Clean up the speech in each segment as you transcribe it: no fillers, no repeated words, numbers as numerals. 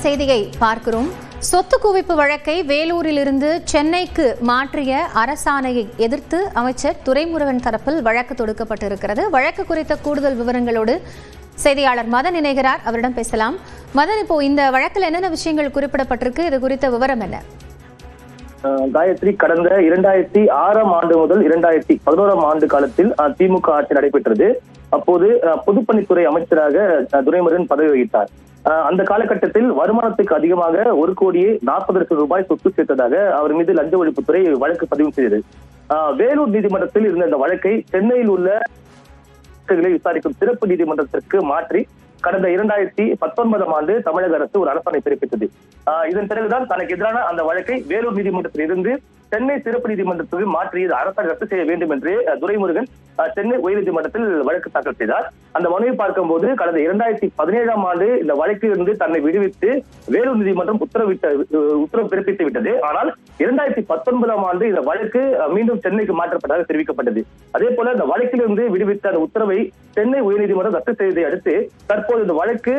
செய்தியை பார்க்கிறோம். சொத்து குவிப்பு வழக்கை வேலூரிலிருந்து சென்னைக்கு மாற்றிய அரசாணையை எதிர்த்து அமைச்சர் துரைமுருகன் தரப்பில் வழக்கு தொடுக்கப்பட்டிருக்கிறது. வழக்கு குறித்த கூடுதல் விவரங்களோடு செய்தியாளர் மதன் இணைகிறார். அவரிடம் பேசலாம். மதன், இப்போ இந்த வழக்கில் என்னென்ன விஷயங்கள் குறிப்பிடப்பட்டிருக்கு? இது குறித்த விவரம் என்ன? காயத்ரி, கடந்த 2006ஆம் ஆண்டு முதல் 2011ஆம் ஆண்டு காலத்தில் திமுக ஆட்சி நடைபெற்றது. அப்போது பொதுப்பணித்துறை அமைச்சராக துரைமுருகன் பதவி வகித்தார். அந்த காலகட்டத்தில் வருமானத்துக்கு அதிகமாக 1,40,00,000 ரூபாய் சொத்து சேர்த்ததாக அவர் மீது லஞ்ச ஒழிப்புத்துறை வழக்கு பதிவு செய்தது. வேலூர் நீதிமன்றத்தில் இருந்த இந்த வழக்கை சென்னையில் உள்ள விசாரிக்கும் சிறப்பு நீதிமன்றத்திற்கு மாற்றி கடந்த 2019ஆம் ஆண்டு தமிழக அரசு ஒரு அரசாணை பிறப்பித்தது. இதன் பிறகுதான் தனக்கு எதிரான அந்த வழக்கை வேலூர் நீதிமன்றத்தில் இருந்து சென்னை சிறப்பு நீதிமன்றத்துக்கு மாற்றி அரசாணை ரத்து செய்ய வேண்டும் என்று துரைமுருகன் சென்னை உயர்நீதிமன்றத்தில் வழக்கு தாக்கல் செய்தார். அந்த மனுவை பார்க்கும்போது கடந்த 2017ஆம் ஆண்டு இந்த வழக்கில் இருந்து தன்னை விடுவித்து வேலூர் நீதிமன்றம் உத்தரவு பிறப்பித்து விட்டது. ஆனால் 2019ஆம் ஆண்டு இந்த வழக்கு மீண்டும் சென்னைக்கு மாற்றப்பட்டதாக தெரிவிக்கப்பட்டது. அதே போல இந்த வழக்கிலிருந்து விடுவித்த அந்த உத்தரவை சென்னை உயர்நீதிமன்றம் ரத்து செய்ததை அடுத்து தற்போது இந்த வழக்கு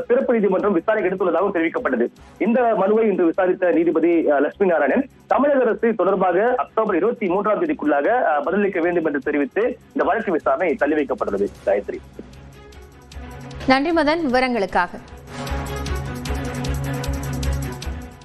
சிறப்பு நீதிமன்றம் விசாரணை எடுத்துள்ளதாகவும் தெரிவிக்கப்பட்டது. இந்த மனுவை இன்று விசாரித்த நீதிபதி லட்சுமி நாராயணன் தமிழக அரசு தொடர்பாக அக்டோபர் 23ஆம் தேதிக்குள்ளாக பதிலளிக்க வேண்டும் என்று தெரிவித்து இந்த வழக்கு விசாரணை தள்ளி வைக்கப்பட்டுள்ளது. காயத்ரி, நன்றி மதன் விவரங்களுக்காக.